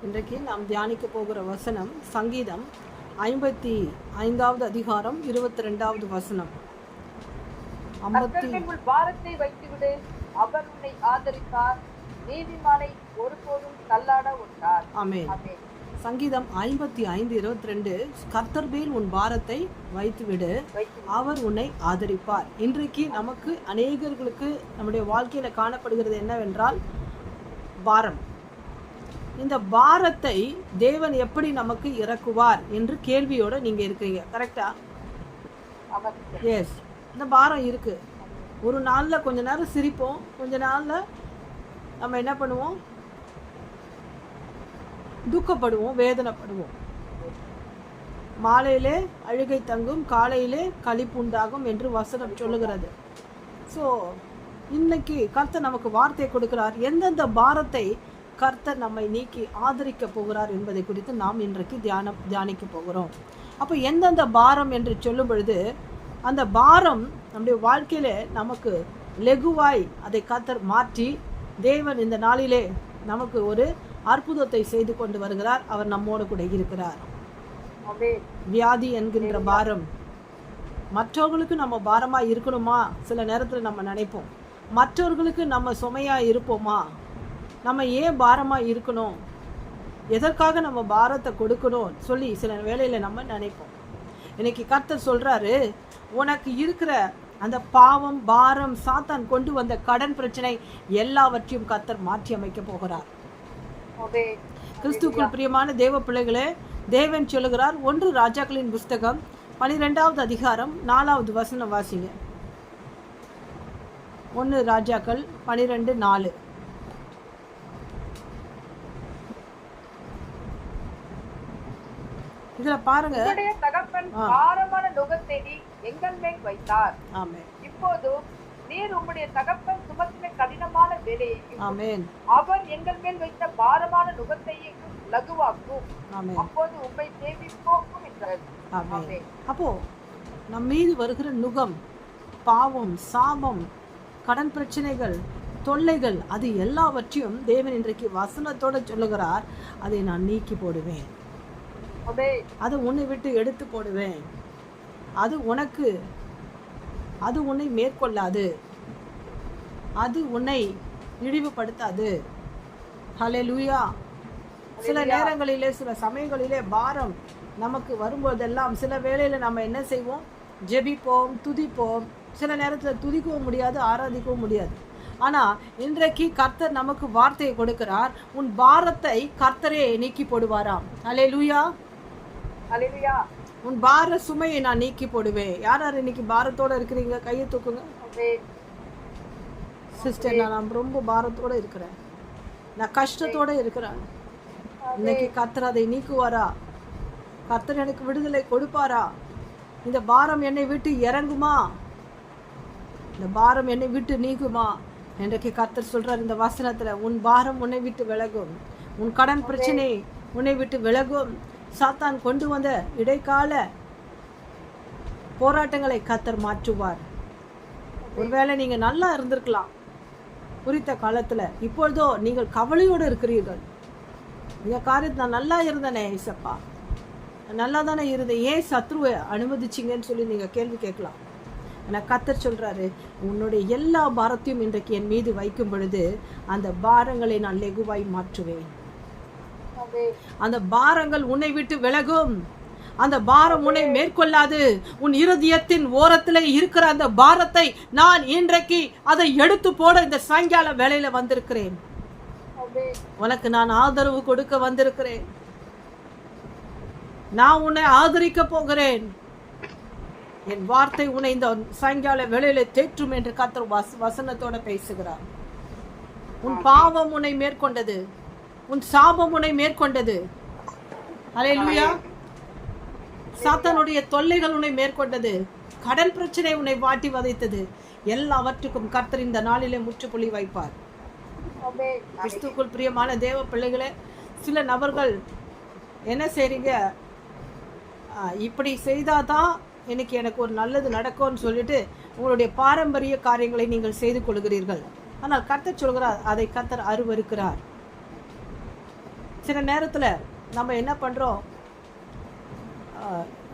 இன்றைக்கு நாம் தியானிக்க போகிற வசனம் சங்கீதம் 55வது அதிகாரம் 22வது வசனம். பாரத்தை வைத்துவிடு, அவர் உன்னை ஆதரிப்பார், நீதிமானை ஒருபோதும் தள்ளாட ஒட்டார். ஆமென். சங்கீதம் 55:22 கர்த்தர் மேல் உன் பாரத்தை வைத்துவிடு, அவர் உன்னை ஆதரிப்பார். இன்றைக்கு நமக்கு அநேகர்களுக்கு நம்முடைய வாழ்க்கையில காணப்படுகிறது என்னவென்றால் பாரம். இந்த பாரத்தை தேவன் எப்படி நமக்கு இறக்குவார் என்று கேள்வியோட நீங்க இருக்கீங்க. கரெக்டா? எஸ். இந்த பாரம் இருக்கு. ஒரு நாள்ல கொஞ்ச நேரம் சிரிப்போம், கொஞ்ச நாள்ல நம்ம என்ன பண்ணுவோம், துக்கப்படுவோம், வேதனைப்படுவோம். மாலையிலே அழுகை தங்கும், காலையிலே களிப்பு உண்டாகும் என்று வசனம் சொல்லுகிறது. ஸோ இன்னைக்கு கர்த்தர் நமக்கு வார்த்தை கொடுக்கிறார். எந்தெந்த பாரத்தை கர்த்தர் நம்மை நீக்கி ஆதரிக்க போகிறார் என்பதை குறித்து நாம் இன்றைக்கு தியானிக்க போகிறோம். அப்போ எந்தெந்த பாரம் என்று சொல்லும் பொழுது அந்த பாரம் நம்முடைய வாழ்க்கையில நமக்கு லெகுவாய் அதை கர்த்தர் மாற்றி தேவன் இந்த நாளிலே நமக்கு ஒரு அற்புதத்தை செய்து கொண்டு வருகிறார். அவர் நம்மோடு கூட இருக்கிறார். வியாதி என்கின்ற பாரம், மற்றவர்களுக்கு நம்ம பாரமா இருக்கணுமா? சில நேரத்தில் நம்ம நினைப்போம். மற்றவர்களுக்கு நம்ம சுமையா இருப்போமா? நம்ம ஏன் பாரமா இருக்கணும், எதற்காக நம்ம பாரத்தை கொடுக்கணும் சொல்லி சில வேளையில நம்ம நினைப்போம். இன்னைக்கு கர்த்தர் சொல்றாரு, உனக்கு இருக்கிற அந்த பாவம், பாரம், சாத்தான் கொண்டு வந்த கடன் பிரச்சனை எல்லாவற்றையும் கர்த்தர் மாற்றி அமைக்க போகிறார். கிறிஸ்துக்குள் பிரியமான தேவ பிள்ளைகளே, தேவன் சொல்லுகிறார். 1 ராஜாக்களின் புஸ்தகம் 12வது அதிகாரம் 4வது வசனம் வாசிங்க. 1 ராஜாக்கள் 12:4. இதுல பாருங்க, தகப்பன் பாரமான நுகத்தை எங்கள் மேல் வைத்தார். ஆமென். இப்போது நீர் உம்முடைய தகப்பன் சுமத்தின கடினமான வேலையையும் ஆமென் அவர் எங்கள் மேல் வைத்த பாரமான நுகத்தையும் லகுவாக்கும். ஆமென். அப்போது உம்மை சேவிப்போம் என்றார். ஆமென். அப்போ நம் மீது வருகிற நுகம், பாவம், சாபம், கடன் பிரச்சனைகள், தொல்லைகள், அது எல்லாவற்றையும் தேவன் இன்றைக்கு வசனத்தோட சொல்லுகிறார். அதை நான் நீக்கி போடுவேன், அது உன்னை விட்டு எடுத்து போடுவேன், அது உன்னை மேற்கொள்ளாது, அது உன்னை இழிவுபடுத்தாது. ஹல்லேலூயா. சில நேரங்களிலே, சில சமயங்களிலே பாரம் நமக்கு வரும்போதெல்லாம் சில வேளையில நம்ம என்ன செய்வோம், ஜெபிப்போம், துதிப்போம். சில நேரத்தில் துதிக்கவும் முடியாது, ஆராதிக்கவும் முடியாது. ஆனா இன்றைக்கு கர்த்தர் நமக்கு வார்த்தையை கொடுக்கிறார். உன் பாரத்தை கர்த்தரே நீக்கி போடுவாராம். ஹல்லேலூயா. ஹல்லேலூயா. உன் பார சுமையை நான் நீக்கி போடுவேன். யார் யார் இன்னைக்கு பாரத்தோட இருக்கிறீங்க? கையை தூக்குங்க. சிஸ்டர், நான் ரொம்ப பாரத்தோட இருக்கிறேன், நான் கஷ்டத்தோட இருக்கிறேன். இன்னைக்கு கர்த்தர் அதை நீக்குவாரா? கர்த்தர் எனக்கு விடுதலை கொடுப்பாரா? இந்த பாரம் என்னை விட்டு இறங்குமா? இந்த பாரம் என்னை விட்டு நீக்குமா? இன்றைக்கு கர்த்தர் சொல்றார் இந்த வசனத்துல, உன் பாரம் உன்னை விட்டு விலகும், உன் கடன் பிரச்சனை உன்னை விட்டு விலகும். சாத்தான் கொண்டு வந்த இடைக்கால போராட்டங்களை கர்த்தர் மாற்றுவார். ஒருவேளை நீங்க நல்லா இருந்திருக்கலாம் குறித்த காலத்துல, இப்பொழுதோ நீங்கள் கவலையோடு இருக்கிறீர்கள். இந்த காரியத்தை நான் நல்லா இருந்தேனே ஏசப்பா, நல்லா தானே இருந்தேன், ஏன் சத்ருவை அனுமதிச்சிங்கன்னு சொல்லி நீங்க கேள்வி கேட்கலாம். ஆனால் கர்த்தர் சொல்றாரு, உன்னுடைய எல்லா பாரத்தையும் இன்றைக்கு என் மீது வைக்கும் பொழுது அந்த பாரங்களை நான் லெகுவாய் மாற்றுவேன். அந்த பாரங்கள் உன்னை விட்டு விலகும், அந்த பாரம் உன்னை மேற்கொள்ளாது. உன் இருதயத்தின் ஓரத்தில் இருக்கிற அந்த பாரத்தை நான் இன்றைக்கு அதை எடுத்து போட இந்த சாயங்கால வேளையில வந்திருக்கிறேன். உனக்கு நான் ஆதரவு கொடுக்க வந்திருக்கிறேன். நான் உன்னை ஆதரிக்க போகிறேன். என் வார்த்தை உன்னை இந்த சாயங்கால வேளையில தேற்றும் என்று கர்த்தர் வசனத்தோட பேசுகிறார். உன் பாவம் உன்னை மேற்கொண்டது, உன் சாபம் உன்னை மேற்கொண்டது. ஹல்லேலூயா. சாத்தானுடைய தொல்லைகள் உன்னை மேற்கொண்டது, கடன் பிரச்சனை உன்னை வாட்டி வதைத்தது. எல்லாவற்றுக்கும் கர்த்தர் இந்த நாளிலே முற்றுப்புள்ளி வைப்பார். கிறிஸ்துக்குள் பிரியமான தேவ பிள்ளைகளே, சில நபர்கள் என்ன செய்றீங்க, இப்படி செய்தாதான் இன்னைக்கு எனக்கு ஒரு நல்லது நடக்கும்னு சொல்லிட்டு உங்களுடைய பாரம்பரிய காரியங்களை நீங்கள் செய்து கொள்கிறீர்கள். ஆனால் கர்த்தர் சொல்கிறார், அதை கர்த்தர் அருவருக்கிறார். சில நேரத்தில் நம்ம என்ன பண்ணுறோம்,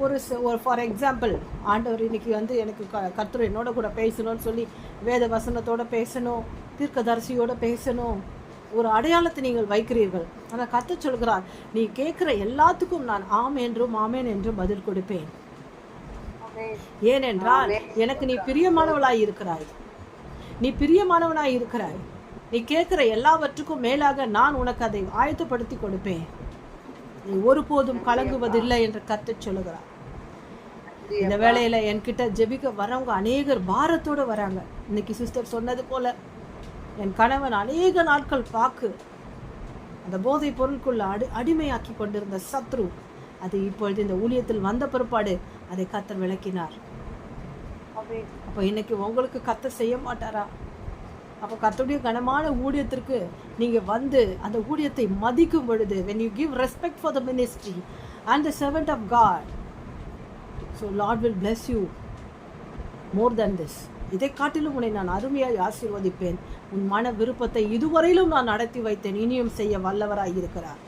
ஒரு ஃபார் எக்ஸாம்பிள், ஆண்டவர் இன்னைக்கு வந்து எனக்கு கர்த்தர் என்னோட கூட பேசணும்னு சொல்லி வேத வசனத்தோடு பேசணும், தீர்க்கதரிசியோடு பேசணும், ஒரு அடையாளத்தை நீங்கள் வைக்கிறீர்கள். ஆனால் கர்த்தர் சொல்கிறார், நீ கேட்குற எல்லாத்துக்கும் நான் ஆம் என்றும் ஆமேன் என்றும் பதில் கொடுப்பேன். ஏனென்றால் எனக்கு நீ பிரியமானவளாய் இருக்கிறாய், நீ பிரியமானவனாய் இருக்கிறாய். நீ கேட்குற எல்லாவற்றுக்கும் மேலாக நான் உனக்கு அதை ஆயத்தப்படுத்தி கொடுப்பேன். நீ ஒருபோதும் கலங்குவதில்லை என்று கர்த்தர் சொல்லுகிறார். இந்த வேளையில என்கிட்ட ஜெபிக்க வரவங்க அநேகர் பாரத்தோடு வராங்க. இன்னைக்கு சிஸ்டர் சொன்னது போல, என் கணவன் அநேக நாட்கள் பாக்கு அந்த போதை பொருட்குள்ள அடிமையாக்கி கொண்டிருந்த சத்ரு, அது இப்பொழுது இந்த ஊழியத்தில் வந்த பிற்பாடு அதை கர்த்தர் விளக்கினார். அப்போ இன்னைக்கு உங்களுக்கு கர்த்தர் செய்ய மாட்டாரா? அப்போ கர்த்தருடைய கனமான ஊழியத்திற்கு நீங்கள் வந்து அந்த ஊழியத்தை மதிக்கும் பொழுது, when you give respect for the ministry and the servant of God, so Lord will bless you more than this. இதை காட்டிலும் உன்னை நான் அருமையாய் ஆசீர்வதிப்பேன். உன் மன விருப்பத்தை இதுவரையிலும் நான் நடத்தி வைத்தேன், இனியும் செய்ய வல்லவராய் இருக்கிறார்.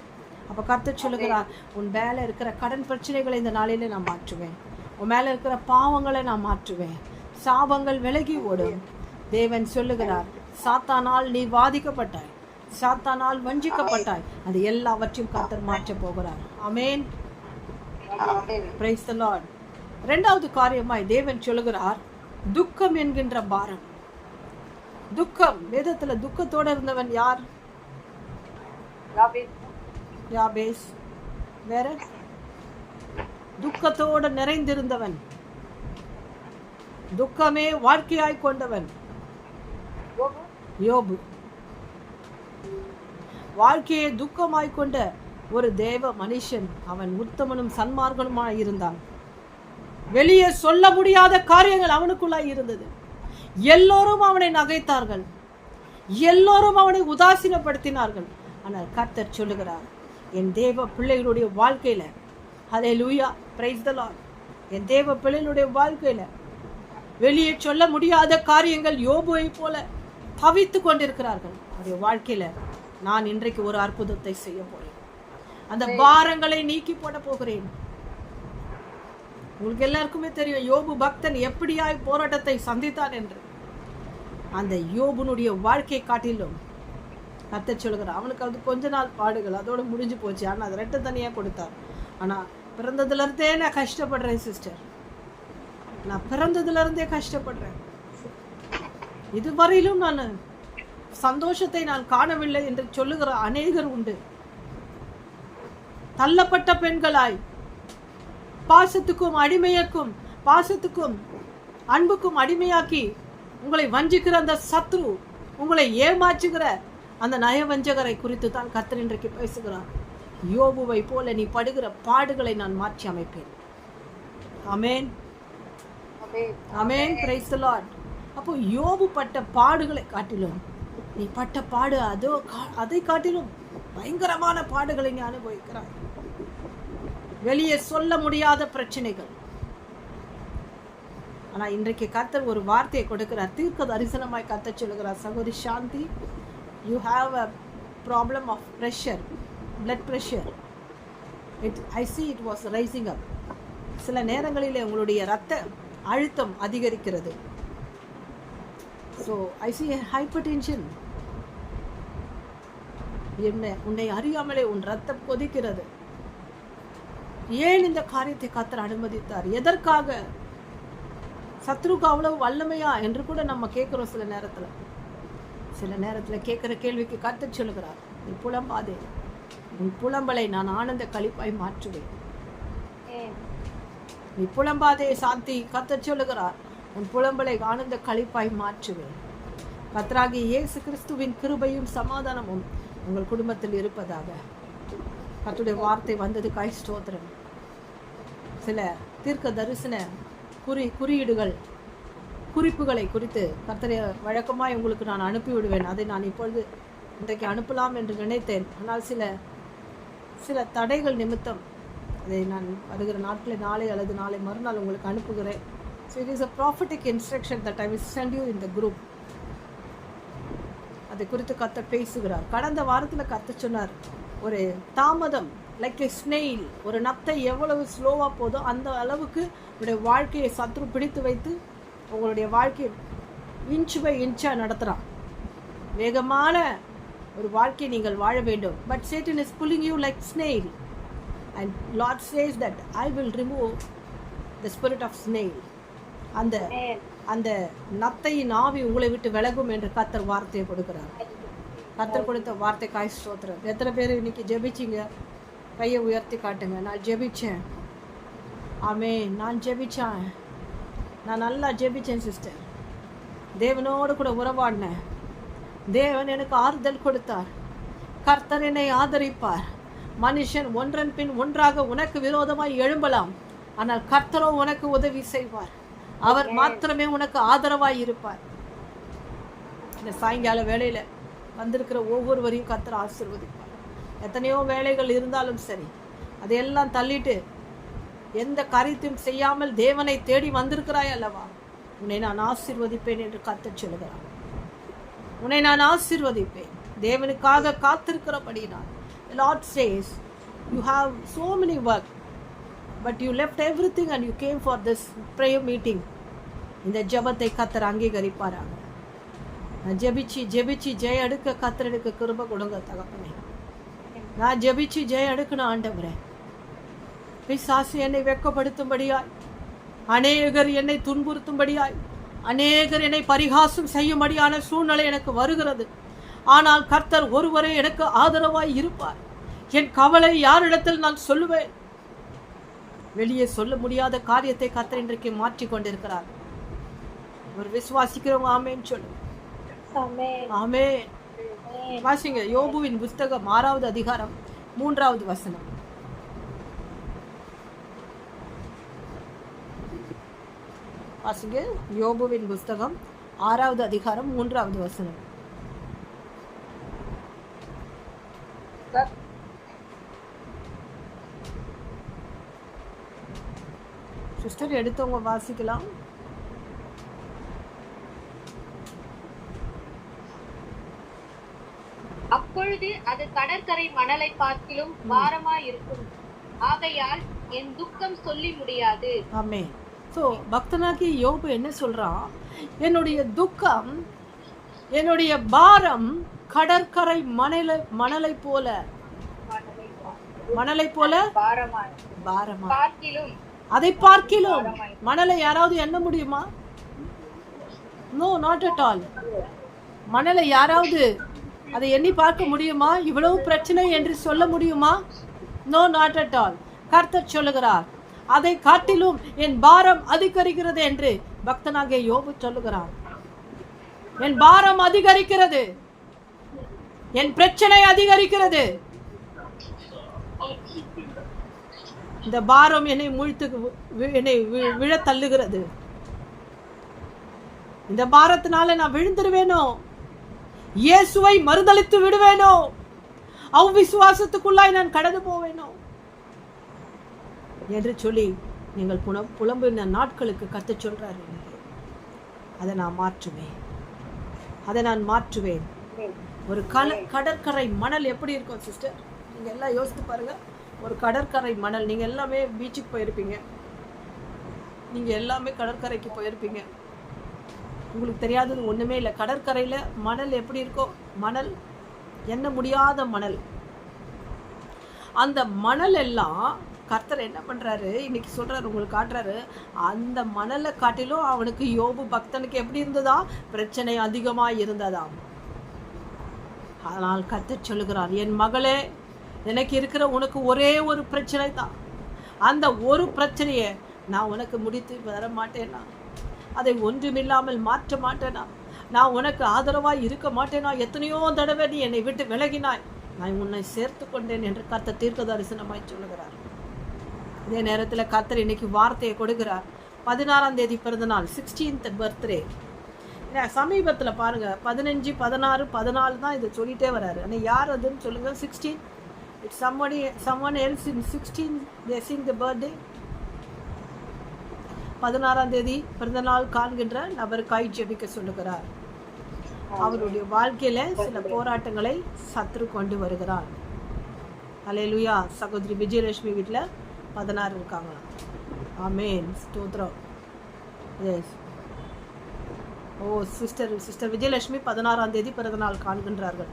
அப்போ கர்த்தர் சொல்லுகிறார், உன் மேலே இருக்கிற கடன் பிரச்சனைகளை இந்த நாளிலே நான் மாற்றுவேன், உன் மேலே இருக்கிற பாவங்களை நான் மாற்றுவேன், சாபங்கள் விலகி ஓடும். தேவன் சொல்லுகிறார், சாத்தானால் நீ வாதிக்கப்பட்டாய், சாத்தானால் வஞ்சிக்கப்பட்டாய், அது எல்லாவற்றையும் கர்த்தர் மாற்றப் போகிறார். ஆமென். Praise the lord. இரண்டாவது காரியமாய் தேவன் சொல்லுகிறார், துக்கம் என்கின்ற பாரம். துக்கம், வேதத்துல துக்கத்தோட இருந்தவன் யார்? யாபேஸ். வேற? துக்கத்தோட நிறைந்திருந்தவன், துக்கமே வாழ்க்கையாய் கொண்டவன் யோபு. வாழ்க்கையை துக்கமாய் கொண்ட ஒரு தேவ மனுஷன். அவன் உத்தமனும் சன்மார்க்கனுமாய் இருந்தான். வெளியே சொல்ல முடியாத காரியங்கள் அவனுக்குள்ளாய் இருந்தது. எல்லோரும் அவனை நகைத்தார்கள், எல்லோரும் அவனை உதாசீனப்படுத்தினார்கள். ஆனால் கர்த்தர் சொல்லுகிறார், என் தேவ பிள்ளைகளுடைய வாழ்க்கையில, ஹல்லேலூயா, பிரைஸ் தி லார்ட், என் தேவ பிள்ளைகளுடைய வாழ்க்கையில வெளியே சொல்ல முடியாத காரியங்கள் யோபுவை போல தவித்து கொண்டிருக்கிறார்கள். அவருடைய வாழ்க்கையில நான் இன்றைக்கு ஒரு அற்புதத்தை செய்ய போறேன். அந்த பாரங்களை நீக்கி போட போகிறேன். உங்களுக்கு எல்லாருக்குமே தெரியும் யோபு பக்தன் எப்படியாய் போராட்டத்தை சந்தித்தான் என்று. அந்த யோபுனுடைய வாழ்க்கை காட்டிலும் கர்த்தர் சொல்லுகிறார், அவனுக்கு அது கொஞ்ச நாள் பாடுகள், அதோட முடிஞ்சு போச்சு. ஆனால் அது ரெட்ட தனியாக கொடுத்தார். ஆனால் பிறந்ததுல இருந்தே நான் கஷ்டப்படுறேன் சிஸ்டர், நான் பிறந்ததுல இருந்தே கஷ்டப்படுறேன், இதுவரையிலும் நான் சந்தோஷத்தை நான் காணவில்லை என்று சொல்லுகிற அநேகர் உண்டு. தள்ளப்பட்ட பெண்களாய், பாசத்துக்கும் அடிமையாக்கும், பாசத்துக்கும் அன்புக்கும் அடிமையாக்கி உங்களை வஞ்சிக்கிற அந்த சத்ரு, உங்களை ஏமாற்றுகிற அந்த நயவஞ்சகரை குறித்து தான் கர்த்தர் இன்றைக்கு பேசுகிறார். யோபுவை போல நீ படுகிற பாடுகளை நான் மாற்றி அமைப்பேன். ஆமென், ஆமென், பிரைஸ் தி லார்ட். அப்போ யோபு பட்ட பாடுகளை காட்டிலும் நீ பட்ட பாடு அதை காட்டிலும் பயங்கரமான பாடுகளை நீ அனுபவிக்கிறாய். வெளியே சொல்ல முடியாத பிரச்சனைகள். ஆனா இன்றைக்கு கர்த்தர் ஒரு வார்த்தையை கொடுக்கிறார், தீர்க்க தரிசனமாய் கர்த்தர் சொல்லுகிறார், சகோதரி Shanti, you have a problem of pressure, blood pressure. I see it was rising up. சில நேரங்களிலே உங்களுடைய இரத்த அழுத்தம் அதிகரிக்கிறது. So I see hypertension. உன்னை அறியாமலே உன் ரத்தம் கொதிக்கிறது. ஏன் இந்த காரியத்தை கர்த்தர் அனுமதித்தார்? எதற்காக? சத்ருக்கு அவ்வளவு வல்லமையா என்று கூட நம்ம கேட்குறோம். சில நேரத்தில் கேட்குற கேள்விக்கு கர்த்தர் சொல்லுகிறார், நீ புலம்பாதே, உன் புலம்பலை நான் ஆனந்த களிப்பாய் மாற்றுவேன். நீ புலம்பாதே சாந்தி, கர்த்தர் சொல்லுகிறார், உன் புலம்பலை ஆனந்த களிப்பாய் மாற்றுவேன். கர்த்தராகிய இயேசு கிறிஸ்துவின் கிருபையும் சமாதானமும் உங்கள் குடும்பத்தில் இருப்பதாக. கர்த்தருடைய வார்த்தை வந்ததுக்காய் ஸ்தோத்திரம். சில தீர்க்க தரிசன குறியீடுகள், குறிப்புகளை குறித்து கர்த்தரை வழக்கமாய் உங்களுக்கு நான் அனுப்பிவிடுவேன். அதை நான் இப்பொழுது இன்றைக்கு அனுப்பலாம் என்று நினைத்தேன். ஆனால் சில தடைகள் நிமித்தம் அதை நான் வருகிற நாட்களில் நாளை அல்லது நாளை மறுநாள் உங்களுக்கு அனுப்புகிறேன். So it is a prophetic instruction that I will send you in the group. அதை குறித்து கர்த்தர் பேசுகிறார். கடந்த வாரத்தில் கர்த்தர் சொன்னார், ஒரு தாமதம், லைக் எ ஸ்னெயில், ஒரு நத்தை எவ்வளவு ஸ்லோவாக போதோ அந்த அளவுக்கு உங்களுடைய வாழ்க்கையை சத்ரு பிடித்து வைத்து உங்களுடைய வாழ்க்கையை இன்ச் பை இன்ச்சாக நடத்துகிறான். வேகமான ஒரு வாழ்க்கையை நீங்கள் வாழ வேண்டும். But Satan is pulling you like snail. And Lord says that I will remove the spirit of snail. அந்த நத்தையின் ஆவி உங்களை விட்டு விலகும் என்று கர்த்தர் வார்த்தையை கொடுக்கிறார். கர்த்தர் கொடுத்த வார்த்தைக்காய் ஸ்தோத்திரம். எத்தனை பேர் இன்னைக்கு ஜெபிச்சிங்க? கையை உயர்த்தி காட்டுங்க. நான் ஜெபிச்சேன். ஆமென். நான் ஜெபிச்சேன். நான் நல்லா ஜெபிச்சேன் சிஸ்டர். தேவனோடு கூட உறவாடினேன். தேவன் எனக்கு ஆறுதல் கொடுத்தார். கர்த்தர் என்னை ஆதரிப்பார். மனுஷன் ஒன்றன் பின் ஒன்றாக உனக்கு விரோதமாய் எழும்பலாம், ஆனால் கர்த்தரோ உனக்கு உதவி செய்வார். அவர் மாத்திரமே உனக்கு ஆதரவாய் இருப்பார். இந்த சாயங்கால வேளையில வந்திருக்கிற ஒவ்வொருவரையும் கர்த்தர் ஆசீர்வதிப்பார். எத்தனையோ வேலைகள் இருந்தாலும் சரி, அதையெல்லாம் தள்ளிட்டு எந்த காரியத்தையும் செய்யாமல் தேவனை தேடி வந்திருக்கிறாய் அல்லவா, உன்னை நான் ஆசீர்வதிப்பேன் என்று கர்த்தர் சொல்கிறார். உன்னை நான் ஆசீர்வதிப்பேன். தேவனுக்காக காத்திருக்கிறபடினால் the Lord says you have so many work, but you left everything and you came for this prayer meeting. இந்த ஜெபத்தை கர்த்தர் அங்கீகரிப்பாராக. நான் ஜெபிச்சு ஜெய எடுக்க கர்த்தர் எடுக்க கிருபை கொடுங்க தகப்பனே. நான் ஜெபிச்சு ஜெய எடுக்கணும் ஆண்டவரே. பிசாசு என்னை வெட்கப்படுத்தும்படியாய், அநேகர் என்னை துன்புறுத்தும்படியாய், அநேகர் என்னை பரிகாசம் செய்யும்படியான சூழ்நிலை எனக்கு வருகிறது. ஆனால் கர்த்தர் ஒருவரே எனக்கு ஆதரவாய் இருப்பார். என் கவலை யாரிடத்தில் நான் சொல்லுவேன்? வெளியே சொல்ல முடியாத காரியத்தை கர்த்தர் இன்றைக்கு மாற்றி கொண்டிருக்கிறார். ஒரு விசுவாசிக்கிறவங்க ஆமேன்னு சொல்லு. ஆமென். வாசிங்க யோபுவின் புத்தகம் 6வது அதிகாரம் 3வது வசனம். வாசிங்க யோபுவின் புத்தகம் 6வது அதிகாரம் 3வது வசனம். சிஸ்டர் எடுத்தவங்க வாசிக்கலாம். அப்பொழுது அது கடற்கரை மணலை பார்க்கிலும் பாரமாய் இருக்கும். ஆகையால் என் துக்கம் சொல்லி முடியாது. ஆமென். ஸோ பக்தனாகி யோபு என்ன சொல்றான்? என்னுடைய துக்கம், என்னுடைய பாரம் கடற்கரை மணலை போல பாரமா. அதை பார்க்கிலும் மணலை யாராவது எண்ண முடியுமா? No, not at all. மணலை யாராவது அதை எண்ணி பார்க்க முடியுமா? இவ்வளவு பிரச்சனை என்று சொல்ல முடியுமா? No, not at all. கர்த்தர் சொல்லுகிறார், அதை காட்டிலும் என் பாரம் அதிகரிக்கிறது என்று பக்தனாகிய யோபு சொல்லுகிறார். என் பாரம் அதிகரிக்கிறது, என் பிரச்சனை அதிகரிக்கிறது. இந்த பாரம் என்னை என்னை விழ தள்ளுகிறது. இந்த பாரத்தினால நான் விழுந்துருவேனோ, இயேசுவை மறுதலித்து விடுவேனோ, அவ்விசுவாசத்துக்குள்ளாய் நான் கடந்து போவேனோ என்று சொல்லி நீங்கள் புலம்பின நாட்களுக்கு கர்த்தர் சொல்றாரு, அதை நான் மாற்றுவேன். ஒரு கடற்கரை மணல் எப்படி இருக்கும் சிஸ்டர்? நீங்க எல்லாம் யோசித்து பாருங்க. ஒரு கடற்கரை மணல், நீங்க எல்லாமே பீச்சுக்கு போயிருப்பீங்க, நீங்க எல்லாமே கடற்கரைக்கு போயிருப்பீங்க. உங்களுக்கு தெரியாதது ஒண்ணுமே இல்லை. கடற்கரையில மணல் எப்படி இருக்கும்? மணல் எண்ண முடியாத மணல். அந்த மணல் எல்லாம் கர்த்தர் என்ன பண்றாரு, இன்னைக்கு சொல்றாரு, உங்களுக்கு காட்டுறாரு. அந்த மணலை காட்டிலும் அவனுக்கு யோபு பக்தனுக்கு எப்படி இருந்ததா? பிரச்சனை அதிகமா இருந்ததாம். அதனால் கர்த்தர் சொல்லுகிறார், என் மகளே, எனக்கு இருக்கிற உனக்கு ஒரே ஒரு பிரச்சனை தான். அந்த ஒரு பிரச்சனையை நான் உனக்கு முடித்து வர மாட்டேனா? அதை ஒன்றுமில்லாமல் மாற்ற மாட்டேனா? நான் உனக்கு ஆதரவாய் இருக்க மாட்டேனா? எத்தனையோ தடவை நீ என்னை விட்டு விலகினாய், நான் உன்னை சேர்த்து கொண்டேன் என்று கர்த்தர் தீர்க்க தரிசனமாய் சொல்லுகிறார். இதே நேரத்தில் கர்த்தர் இன்னைக்கு வார்த்தையை கொடுக்கிறார். 16ஆம் தேதி பிறந்த நாள், 16th பர்த்டே. சமீபத்தில் பாருங்க, 15, 16, 14 தான் இதை சொல்லிட்டே வர்றாரு. ஆனால் யார் அதுன்னு சொல்லுங்க. 16, it's someone else in 16 they sing the birthday. 16ஆம் தேதி பிறந்த நாள் காண்கின்ற நபருக்காய் ஜெபிக்க சொல்லுகிறார். அவருடைய வாழ்க்கையில சில போராட்டங்களை சத்ரு கொண்டு வருகிறார். அல்லேலூயா. சகோதரி விஜயலட்சுமி வீட்டில் 16 இருக்காங்க. ஆமேன், ஸ்தோத்திரம். எஸ். ஓ, சிஸ்டர் விஜயலட்சுமி 16ஆம் தேதி பிறந்தநாள் காண்கின்றார்கள்.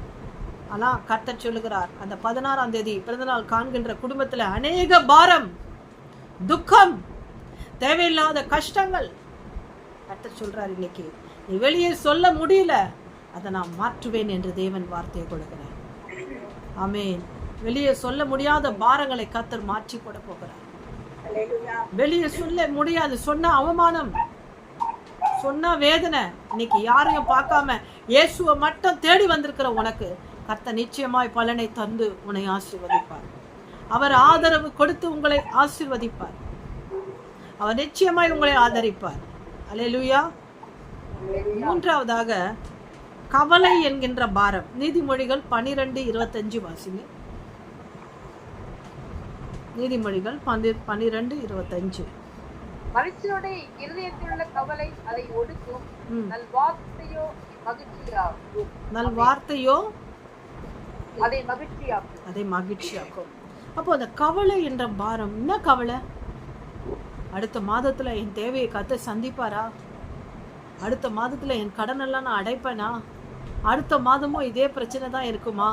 ஆனால் கர்த்தர் சொல்லுகிறார், அந்த 16ஆம் தேதி பிறந்தநாள் காண்கின்ற குடும்பத்தில் அநேக பாரம், துக்கம், தேவையில்லாத கஷ்டங்கள். கர்த்தர் சொல்றார், இன்னைக்கு நீ வெளியே சொல்ல முடியல, அதை நான் மாற்றுவேன் என்று தேவன் வார்த்தையை கொடுக்கிறார். ஆமேன். வெளியே சொல்ல முடியாத பாரங்களை கர்த்தர் மாற்றி போட போகிறார். வெளியே சொல்ல முடியாது, சொன்ன அவமானம், சொன்ன வேதனை, இன்னைக்கு யாரையும் பார்க்காம இயேசுவை மட்டும் தேடி வந்திருக்கிற உனக்கு கர்த்தர் நிச்சயமாய் பலனை தந்து உன்னை ஆசீர்வதிப்பார். அவர் ஆதரவு கொடுத்து உங்களை ஆசீர்வதிப்பார். அவர் நிச்சயமாய் உங்களை ஆதரிப்பார். அல்லேலூயா. மூன்றாவதாக கவலை என்கின்ற பாரம். நீதிமொழிகள் 12:25 வாசிங்க. நீதிமொழிகள் 12:25. மனுஷனுடைய இருதயத்தில் உள்ள கவலை அதை ஒடுக்கும், நல்வார்த்தையோ மகிழ்ச்சியாகும். நல்வார்த்தையோ அதை மகிழ்ச்சியாக்கும். அதை மகிழ்ச்சியாக்கும். அப்போ அந்த கவலை என்ற பாரம், என்ன கவலை? அடுத்த மாதத்துல என் தேவையை கர்த்தர் சந்திப்பாரா? அடுத்த மாதத்துல என் கடனெல்லாம் நான் அடைப்பேனா? அடுத்த மாதமும் இதே பிரச்சனை தான் இருக்குமா?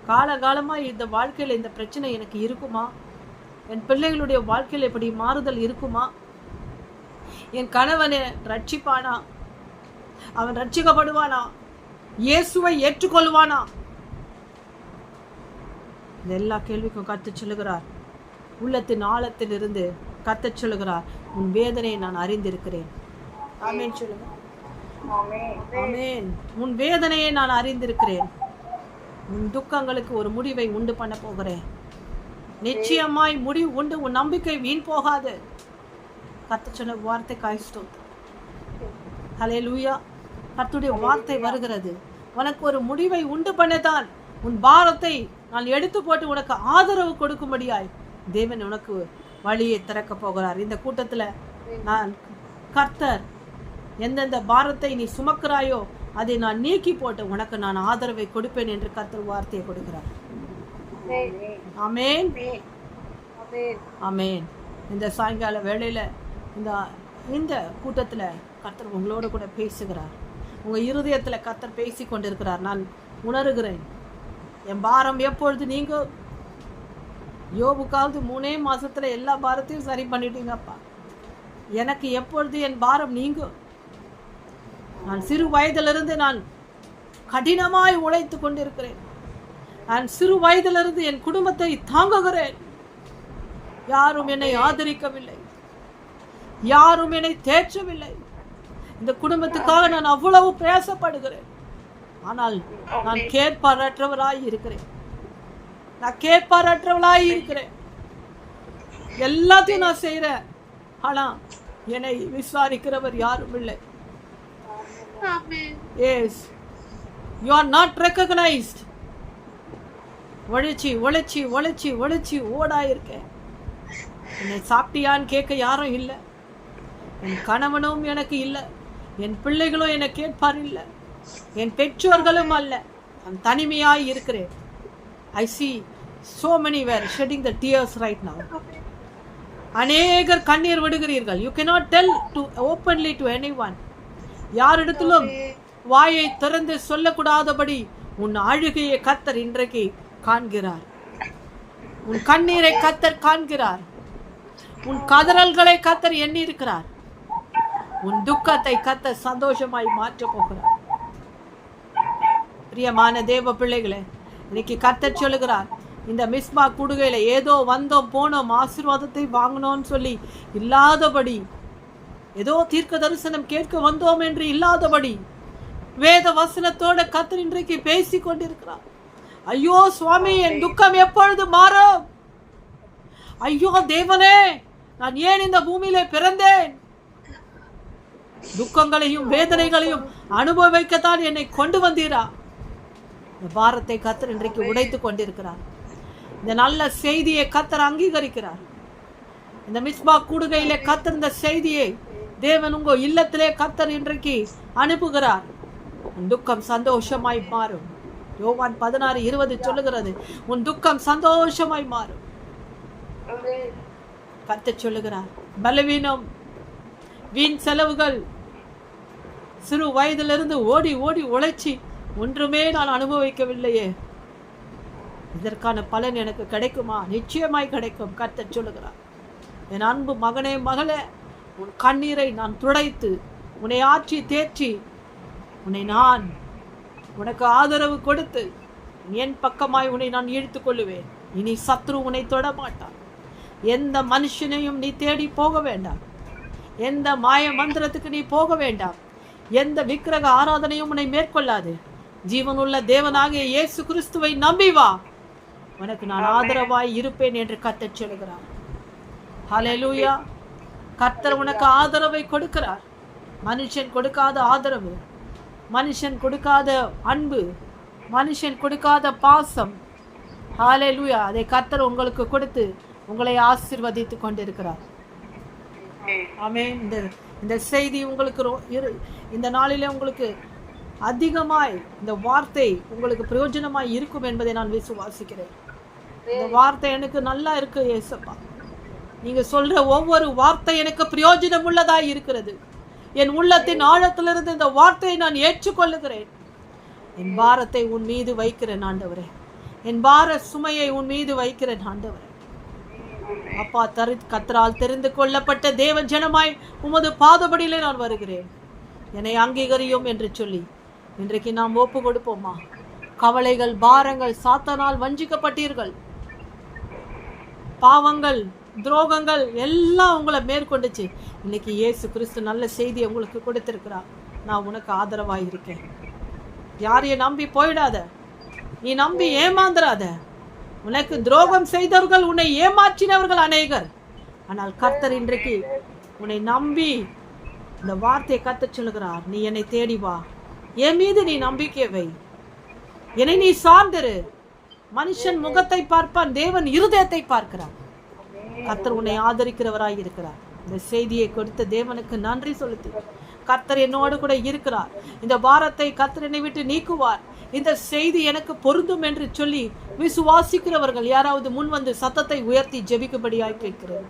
காலகாலமா இந்த வாழ்க்கையில இந்த பிரச்சனை எனக்கு இருக்குமா? என் பிள்ளைகளுடைய வாழ்க்கையில் எப்படி மாறுதல் இருக்குமா? என் கணவனை ரட்சிப்பானா? அவன் ரட்சிக்கப்படுவானா? இயேசுவை ஏற்றுக்கொள்வானா? இந்த எல்லா கேள்விக்கும் கர்த்தர் சொல்லுகிறார், உள்ளத்தின் ஆழத்தில் இருந்து கர்த்தர் சொல்லுகிறார், உன் வேதனையை நான் அறிந்திருக்கிறேன். ஆமென் சொல்லுங்க. ஆமென். உன் வேதனையை நான் அறிந்திருக்கிறேன். உன் துக்கங்களுக்கு ஒரு முடிவை உண்டு பண்ண போகிறேன். நிச்சயமாய் முடிவு உண்டு. உன் நம்பிக்கை வீண் போகாது. கர்த்தர் சொன்ன வார்த்தை ஸ்தோத்திரம். ஹல்லேலூயா. கர்த்தருடைய வார்த்தை வருகிறது. உனக்கு ஒரு முடிவை உண்டு பண்ணதான். உன் பாரத்தை நான் எடுத்து போட்டு உனக்கு ஆதரவு கொடுக்கும்படியாய் தேவன் உனக்கு வழியை திறக்க போகிறார். இந்த கூட்டத்துல நான் கர்த்தர் எந்தெந்த பாரத்தை நீ சுமக்கிறாயோ அதை நான் நீக்கி போட்டு உனக்கு நான் ஆதரவை கொடுப்பேன் என்று கர்த்தர் வார்த்தையை கொடுக்கிறார். ஆமென், ஆமென். இந்த சாயங்கால வேளையில இந்த கூட்டத்துல கர்த்தர் உங்களோட கூட பேசுகிறார். உங்க இருதயத்துல கர்த்தர் பேசி கொண்டிருக்கிறார். நான் உணர்கிறேன். என் பாரம் எப்பொழுது நீங்க யோபுக்காவது 3 மாசத்துல எல்லா பாரத்தையும் சரி பண்ணிட்டீங்கப்பா. எனக்கு எப்பொழுது என் பாரம் நீங்கும்? நான் சிறு வயதிலிருந்து நான் கடினமாய் உழைத்து கொண்டிருக்கிறேன். நான் சிறு வயதிலிருந்து என் குடும்பத்தை தாங்குகிறேன். யாரும் என்னை ஆதரிக்கவில்லை, யாரும் என்னை தேற்றவில்லை. இந்த குடும்பத்துக்காக நான் அவ்வளவு பிரயாசப்படுகிறேன். ஆனால் நான் கேட்பாரற்றவராய் இருக்கிறேன். எல்லாத்தையும் நான் செய்யறேன். ஆனா என்னை விசாரிக்கிறவர் யாரும் இல்லை. Yes, you are not recognized. உழைச்சி ஓடாயிருக்கேன். என்னை சாப்பிட்டியான்னு கேட்க யாரும் இல்லை. என் கணவனும் எனக்கு இல்லை, என் பிள்ளைகளும் என்னை கேட்பார் இல்லை, என் பெற்றோர்களும் அல்ல. நான் தனிமையாய் இருக்கிறேன். I see so many were shedding the tears right now. அநேகர் கண்ணீர் விடுகிறீர்கள். You cannot tell to openly to anyone. யாரிடத்திலும் வாயை திறந்து சொல்லக்கூடாதபடி உன் அழுகையை கர்த்தர் இன்றைக்கு காண்கிறார். உன் கண்ணீரை கர்த்தர் காண்கிறார். உன் கதறல்களை கர்த்தர் எண்ணி இருக்கிறார். உன் துக்கத்தை கர்த்தர் சந்தோஷமாய் மாற்ற போகிறார். பிரியமான தேவ பிள்ளைகளே, இன்னைக்கு கர்த்தர் சொல்லுகிறார், இந்த மிஸ்பா கூடுகையில ஏதோ வந்தோம் போனோம் ஆசீர்வாதத்தை வாங்கணும்னு சொல்லி இல்லாதபடி, ஏதோ தீர்க்க தரிசனம் கேட்க வந்தோம் என்று இல்லாதபடி வேத வசனத்தோட கர்த்தர் இன்றைக்கு பேசி கொண்டிருக்கிறார். ஐயோ சுவாமி, என் துக்கம் எப்பொழுது மாறும்? ஐயோ தேவனே, நான் ஏன் இந்த பூமியில பிறந்தேன்? துக்கங்களையும் வேதனைகளையும் அனுபவிக்கத்தான் என்னை கொண்டு வந்தீரா? இந்த பாரத்தை கர்த்தர் இன்றைக்கு உடைத்து கொண்டிருக்கிறார். இந்த நல்ல செய்தியை கர்த்தர் அங்கீகரிக்கிறார். இந்த மிஸ்பா கூடுகையிலே கர்த்தர் இந்த செய்தியை தேவன் உங்க இல்லத்திலே கர்த்தர் இன்றைக்கு அனுப்புகிறார். துக்கம் சந்தோஷமாய் மாறும். யோவான் 16:20 சொல்லுகிறது, உன் துக்கம் சந்தோஷமாய் மாறும். கர்த்தர் சொல்லுகிறார், பலவீனம், வீண் செலவுகள், சிறு வயதிலிருந்து ஓடி ஓடி உழைச்சி ஒன்றுமே நான் அனுபவிக்கவில்லையே, இதற்கான பலன் எனக்கு கிடைக்குமா? நிச்சயமாய் கிடைக்கும். கர்த்தர் சொல்லுகிறார், என் அன்பு மகனே மகளே, உன் கண்ணீரை நான் துடைத்து உன்னை ஆற்றி தேற்றி உன்னை நான் உனக்கு ஆதரவு கொடுத்து என் பக்கமாய் உன்னை நான் இழுத்து கொள்ளுவேன். இனி சத்ரு உன்னை தொட மாட்டான். எந்த மனுஷனையும் நீ தேடி போக வேண்டாம். எந்த மாய மந்திரத்துக்கு நீ போக வேண்டாம். எந்த விக்கிரக ஆராதனையும் உன்னை மேற்கொள்ளாது. ஜீவனுள்ள தேவனாகிய இயேசு கிறிஸ்துவை நம்பி வா, உனக்கு நான் ஆதரவாய் இருப்பேன் என்று கர்த்தர் சொல்கிறார். ஹல்லேலூயா. கர்த்தர் உனக்கு ஆதரவை கொடுக்கிறார். மனுஷன் கொடுக்காத ஆதரவு, மனுஷன் கொடுக்காத அன்பு, மனுஷன் கொடுக்காத பாசம், ஹல்லேலூயா, அதை கர்த்தர் உங்களுக்கு கொடுத்து உங்களை ஆசீர்வதித்து கொண்டிருக்கிறார். ஆமென். இந்த செய்தி உங்களுக்கு இந்த நாளிலே உங்களுக்கு அதிகமாய் இந்த வார்த்தை உங்களுக்கு பிரயோஜனமாய் இருக்கும் என்பதை நான் விசுவாசிக்கிறேன். இந்த வார்த்தை எனக்கு நல்லா இருக்கு ஏசப்பா. நீங்க சொல்ற ஒவ்வொரு வார்த்தை எனக்கு பிரயோஜனம் உள்ளதாய் இருக்கிறது. என் உள்ளத்தின் ஆழத்திலிருந்து இந்த வார்த்தையை நான் ஏற்றுக்கொள்ளுகிறேன். என் பாரத்தை உன் மீது வைக்கிறேன் ஆண்டவரே. என் பார சுமையை உன் மீது வைக்கிறேன் ஆண்டவரே. அப்பா, கர்த்தரால் தெரிந்து கொள்ளப்பட்ட தேவ ஜனமாய் உமது பாதபடியிலே நான் வருகிறேன், என்னை அங்கீகரியும் என்று சொல்லி இன்றைக்கு நாம் ஒப்பு கொடுப்போமா? கவலைகள், பாரங்கள், சாத்தானால் வஞ்சிக்கப்பட்டீர்கள், பாவங்கள், துரோகங்கள் எல்லாம் உங்களை மேற்கொண்டுச்சு. இன்னைக்கு இயேசு கிறிஸ்து நல்ல செய்தியை உங்களுக்கு கொடுத்திருக்கிறார். நான் உனக்கு ஆதரவாய் இருக்கேன். யாரையும் நம்பி போயிடாத, நீ நம்பி ஏமாந்துடாத. உனக்கு துரோகம் செய்தவர்கள், உன்னை ஏமாற்றினவர்கள் அநேகர். ஆனால் கர்த்தர் இன்றைக்கு உன்னை நம்பி இந்த வார்த்தையை கர்த்தர் சொல்லுகிறார், நீ என்னை தேடி வா, என் மீது நீ நம்பிக்கை வை, என்னை நீ சார்ந்திரு. மனுஷன் முகத்தை பார்ப்பான், தேவன் இருதயத்தை பார்க்கிறார். கர்த்தர் உன்னை ஆதரிக்கிறவராய் இருக்கிறார். இந்த செய்தியை கொடுத்த தேவனுக்கு நன்றி செலுத்து. கர்த்தர் என்னோடு கூட இருக்கிறார். இந்த பாரத்தை கர்த்தர் என்னை விட்டு நீக்குவார். இந்த செய்தி எனக்கு பொருந்தும் என்று சொல்லி விசுவாசிக்கிறவர்கள் யாராவது முன் வந்து சத்தத்தை உயர்த்தி ஜெபிக்கும்படியாய் கேட்கிறேன்.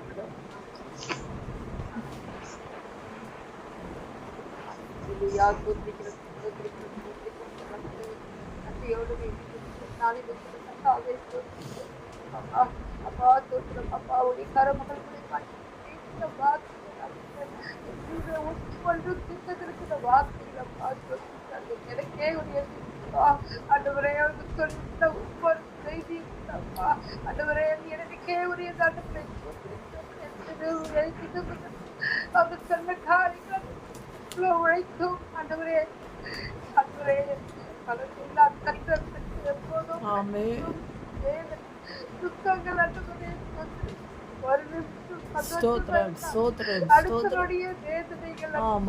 ஸ்தோத்திரம், ஸ்தோத்திரம், ஸ்தோத்திரம்.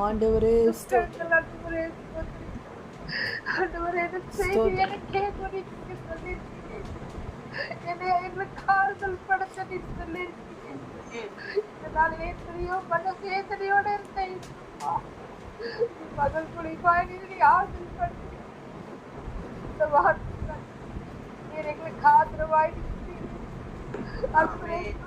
ஆண்டவரே, ஸ்தோத்திரம். ஆண்டவரே, இந்த செய்தி எனக்கே குறித்து என்னை ஆறுதல் படுத்த நீ சொல்லியிருக்கீங்க. இதனால் எத்தனையோ மன வேதனையோட இருந்தேன். மகள் குளிப்பாய் நீ ஆறுதல் படுத்த இந்த வார்த்தை நீர் எங்களுக்கு ஆதரவாய் ஸ்தோத்திரம்.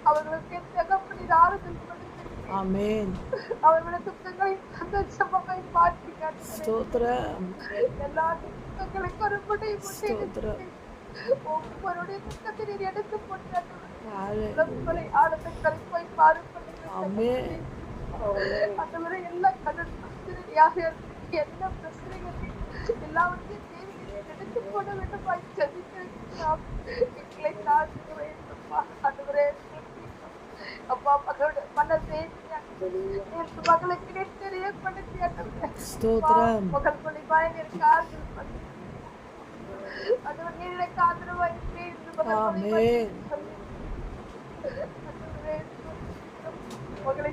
அவர்களுக்கு அவர்களுடைய துக்கங்களை சந்தோஷமாக மாற்றி எல்லா துக்கங்களுக்கு ஒரு முடி ஒவ்வொருடைய துக்கத்தை நீர் எடுத்து போட்டார்கள். ஆழத்துக்களை போய் பாருங்கள். அதுவரை எல்லா கடன் பிரச்சனையாக என்ன பிரச்சனைகள் எல்லாவற்றையும் எடுத்து போட வேண்டும். எங்களை தாழ்த்த வேண்டுமா? அதுவரை அப்பா மகளோட மனசே மகளுக்கு தெரியப்படுத்தி மகள் மொழிபாய் ஆண்டவர் நீர் எனக்கு ஆதரவாயிருப்பே என்று மகன் ஆமென். மகளை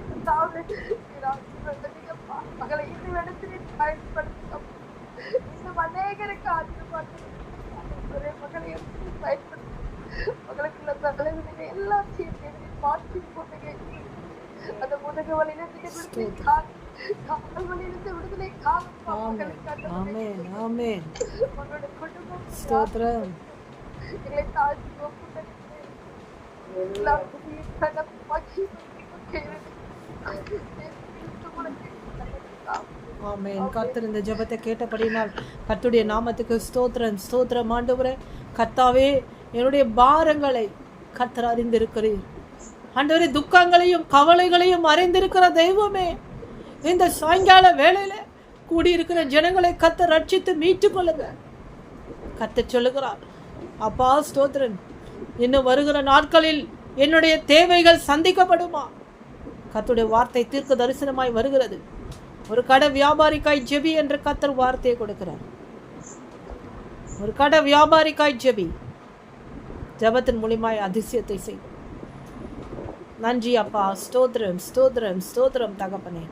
மகளை இன்னும் எடுத்து பயன்படுத்தும் இன்னும் அநேகருக்கு ஆதரவாக மகளை பயன்படுத்தும் மகளுக்குள்ள தலைவலிகளை எல்லாம் சேர்த்து மாற்றி போட்டுங்க. அந்த முதுகு வலியிலிருந்து விடுதலை கால் வலியிலிருந்து விடுதலை ஆமென். ஆமென். மகளுடைய குடும்பம் ஸ்தோத்திரம். எங்களை தாழ்த்தி எல்லா ஆமென். கர்த்தர் இந்த ஜெபத்தை கேட்டபடினால் கர்த்தருடைய நாமத்துக்கு ஸ்தோத்திரம். ஸ்தோத்திரம் ஆண்டவரே. கர்த்தாவே, என்னுடைய பாரங்களை கர்த்தர் அறிந்திருக்கிறீர். ஆண்டவரே, துக்கங்களையும் கவலைகளையும் அறிந்திருக்கிற தெய்வமே, இந்த சாயங்கால வேளையில கூடியிருக்கிற ஜனங்களை கர்த்தர் ரட்சித்து மீட்டுக் கொள்ளுங்க. கர்த்தர் சொல்லுகிறார், அப்பா ஸ்தோத்திரன், இன்னும் வருகிற நாட்களில் என்னுடைய தேவைகள் சந்திக்கப்படுமா? கர்த்தருடைய வார்த்தை தீர்க்க தரிசனமாய் வருகிறது. ஒரு கடை வியாபாரிக்காய் ஜெபி என்று கர்த்தர் வார்த்தையை கொடுக்கிறார். ஒரு கடை வியாபாரிக்காய் ஜெபி. ஜெபத்தின் மூலியமாய் அதிசயத்தை செய். நன்றி அப்பா. ஸ்தோத்திரம், ஸ்தோத்திரம், ஸ்தோத்திரம் தகப்பனே.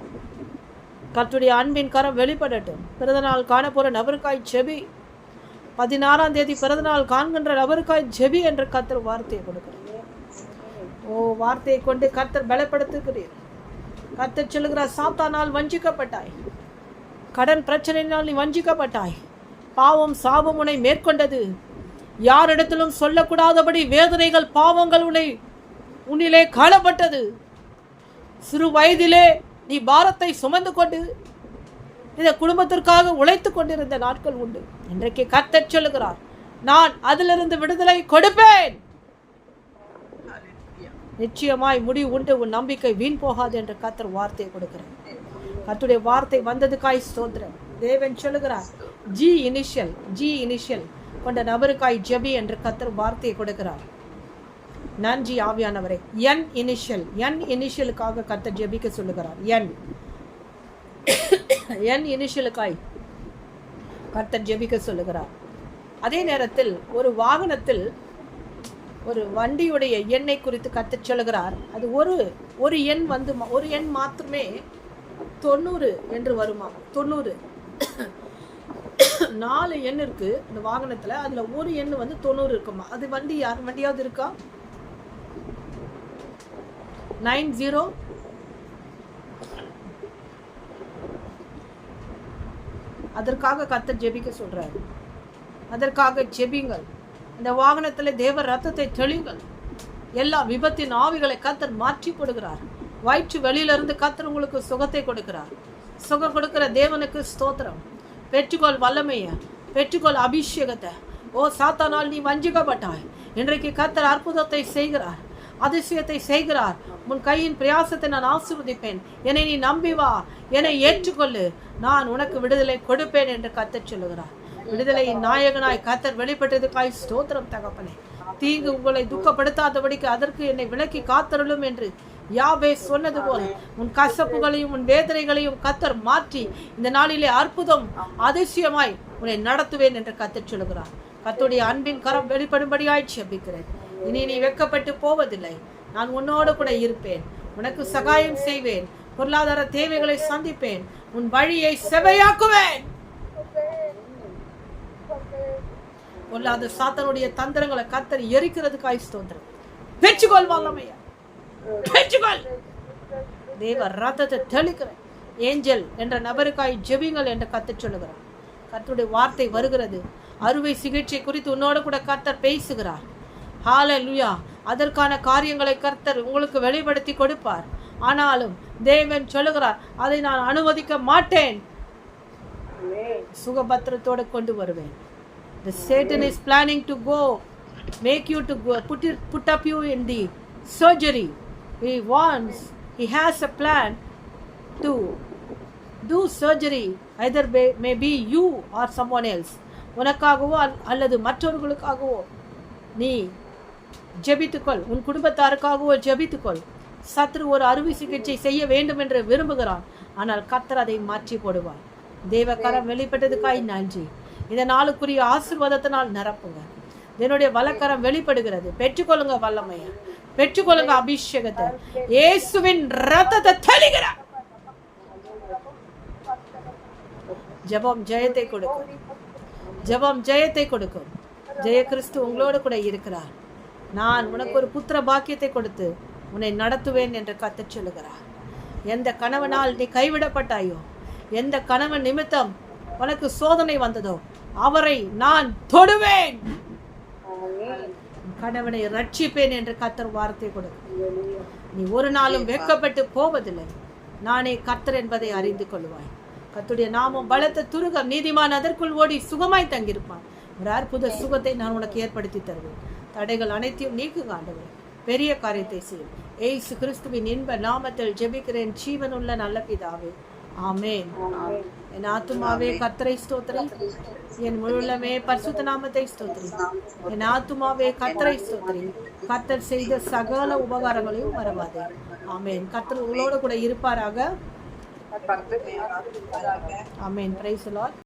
கர்த்தருடைய அன்பின் கரம் வெளிப்படட்டும். பிறந்தநாள் காணப்போற நபருக்காய் ஜெபி. 16ஆம் தேதி பிறந்தநாள் காண்கின்ற நபருக்காய் ஜெபி என்று கர்த்தர் வார்த்தையை கொடுக்கிறார். ஓ, வார்த்தையை கொண்டு கர்த்தர் பலப்படுத்துகிறீர். கர்த்தர் சொல்லுகிறார், சாத்தானால் வஞ்சிக்கப்பட்டாய், கடன் பிரச்சனையினால் நீ வஞ்சிக்கப்பட்டாய், பாவம் சாபம் உன்னை மேற்கொண்டது, யாரிடத்திலும் சொல்லக்கூடாதபடி வேதனைகள் பாவங்கள் உன்னிலே காணப்பட்டது. சிறு வயதிலே நீ பாரத்தை சுமந்து கொண்டு இந்த குடும்பத்திற்காக உழைத்து கொண்டிருந்த நாட்கள் உண்டு. இன்றைக்கு கர்த்தர் சொல்லுகிறார், நான் அதிலிருந்து விடுதலை கொடுப்பேன். நிச்சயமாய் முடிவு உண்டு, உன் நம்பிக்கை வீண் போகாது என்று கர்த்தர் வார்த்தையை கொடுக்கிறார். கர்த்தருடைய வார்த்தை வந்ததுக்காய் ஸ்தோத்திரம். தேவன் சொல்லுகிறார், ஜி இனிஷியல் கொண்ட நபருக்காய் ஜெபி என்று கர்த்தர் வார்த்தையை கொடுக்கிறார். நன்றி ஆவியானவரே. என் இனிஷியலுக்காக கர்த்தர் ஜெபிக்க சொல்லுகிறார். என் இனிஷியலுக்காய் கர்த்தர் ஜெபிக்க சொல்லுகிறார். அதே நேரத்தில் ஒரு வாகனத்தில் ஒரு வண்டியுடைய எண்ணை குறித்து கர்த்தர் சொல்லுகிறார். அது ஒரு எண் ஒரு எண் மாத்திரமே 90 என்று வருமா? 90 4 எண் இருக்கு இந்த வாகனத்துல. அதுல ஒரு எண் 90 இருக்குமா? அது வண்டியாவது இருக்கா? 90. அதற்காக கர்த்தர் ஜெபிக்க சொல்றாரு. அதற்காக ஜெபிங்கள். இந்த வாகனத்தில் தேவ ரத்தத்தை தெளிங்கள். எல்லா விபத்தின் ஆவிகளை கர்த்தர் மாற்றி கொடுக்கிறார். வயிற்று வெளியிலிருந்து கர்த்தர் உங்களுக்கு சுகத்தை கொடுக்கிறார். சுகம் கொடுக்கிற தேவனுக்கு ஸ்தோத்திரம். பெற்றுக்கொள் வல்லமைய, பெற்றுக்கொள் அபிஷேகத்தை. ஓ சாத்தானால் நீ வஞ்சிக்கப்பட்டாய், இன்றைக்கு கர்த்தர் அற்புதத்தை செய்கிறார், அதிசயத்தை செய்கிறார். உன் கையின் பிரயாசத்தை நான் ஆசீர்வதிப்பேன். என்னை நீ நம்பி வா, என்னை ஏற்றுக்கொள்ளு, நான் உனக்கு விடுதலை கொடுப்பேன் என்று கர்த்தர் சொல்லுகிறார். விடுதலையின் நாயகனாய் கர்த்தர் வெளிப்பட்டதுக்காய் ஸ்தோத்திரம் தகப்பனே. தீங்கு உங்களை துக்கப்படுத்தாதபடிக்கு அதற்கு என்னை விலக்கி காத்தருளும் என்று யாவே சொன்னது போல உன் கசப்புகளையும் உன் வேதனைகளையும் கர்த்தர் மாற்றி இந்த நாளிலே அற்புதம் அதிசயமாய் உன்னை நடத்துவேன் என்று கர்த்தர் சொல்லுகிறார். கர்த்தருடைய அன்பின் கரம் வெளிப்படும்படியாய் ஜெபிக்கிறேன். இனி நீ வெட்கப்பட்டு போவதில்லை. நான் உன்னோடு கூட இருப்பேன், உனக்கு சகாயம் செய்வேன், பொருளாதார தேவைகளை சந்திப்பேன், உன் வழியை செவையாக்குவேன். பொல்லாத சாத்தானுடைய தந்திரங்களை கர்த்தர் எரிக்கிறதுக்காய் ஸ்தோத்திரம். பெற்றுக்கொள் வல்லமையா, பெற்றுக்கொள். தேவ ரத்தத்தை தெளிக்கிறேன். ஏஞ்சல் என்ற நபருக்காய் ஜெபிங்கள் என்று கர்த்தர் சொல்லுகிறார். கர்த்தருடைய வார்த்தை வருகிறது. அறுவை சிகிச்சை குறித்து உன்னோடு கூட கர்த்தர் பேசுகிறார். ஹல்லேலூயா. அதற்கான காரியங்களை கர்த்தர் உங்களுக்கு வெளிப்படுத்தி கொடுப்பார். ஆனாலும் தேவன் சொல்லுகிறார், அதை நான் அனுமதிக்க மாட்டேன். சுகபத்திரத்தோடு கொண்டு வருவேன். The Satan is planning to make you to go, put up you in the surgery. He has a plan to do surgery. Either may be you or someone else. உனக்காகவோ அல்லது மற்றவர்களுக்காகவோ நீ ஜெபித்துக்கொள். உன் குடும்பத்தாருக்காகவோ ஜெபித்துக்கொள். சத்ரு ஒரு அறுவை சிகிச்சை செய்ய வேண்டும் என்று விரும்புகிறான். ஆனால் கர்த்தர் அதை மாற்றி போடுவார். தேவ கரம் வெளிப்பட்டதுக்காய் நன்றி. இந்த நாளுக்குரிய ஆசீர்வாதத்தினால் நிரப்புங்க. என்னுடைய வலக்கரம் வெளிப்படுகிறது. பெற்றுக்கொள்ளுங்க வல்லமையை, பெற்றுக்கொள்ளுங்க அபிஷேகத்தை. இயேசுவின் ரத்தத்தை தெளிக்கிறார். ஜெபம் ஜெயத்தை கொடுக்கும். ஜெபம் ஜெயத்தை கொடுக்கும். ஜெய கிறிஸ்து உங்களோடு கூட இருக்கிறார். நான் உனக்கு ஒரு புத்திர பாக்கியத்தை கொடுத்து உன்னை நடத்துவேன் என்று கர்த்தர் சொல்லுகிறார். எந்த கணவனால் நீ கைவிடப்பட்டாயோ, எந்த கணவன் நிமித்தம் உனக்கு சோதனை வந்ததோ, அவரை நான் தொடுவேன், கணவனை ரட்சிப்பேன் என்று கர்த்தர் வார்த்தை கொடுக்கும். நீ ஒரு நாளும் வெட்கப்பட்டு போவதில்லை. நானே கர்த்தர் என்பதை அறிந்து கொள்வாய். கர்த்தருடைய நாமம் பலத்த துருகம், நீதிமான் அதற்குள் ஓடி சுகமாய் தங்கியிருப்பான். ஒரு அற்புத சுகத்தை நான் உனக்கு ஏற்படுத்தி தருவேன். தடைகள் அனைத்தையும் நீக்குங்க ஆண்டவரே. பெரிய காரியத்தை செய்யும். ஏசு கிறிஸ்துவின் இன்ப நாமத்தில் ஜெபிக்கிறேன் ஜீவனுள்ள நல்ல பிதாவே, ஆமென். என் ஆத்துமாவே கர்த்தரை ஸ்தோத்திரி, என் முழுமே பரிசுத்த நாமத்தை ஸ்தோத்திரி. என் ஆத்துமாவே கர்த்தரை ஸ்தோத்திரி, கர்த்தர் செய்த சகல உபகாரங்களையும் மறவாதே. ஆமென். கர்த்தர் உங்களோடு கூட இருப்பாராக. ஆமென். Praise the Lord.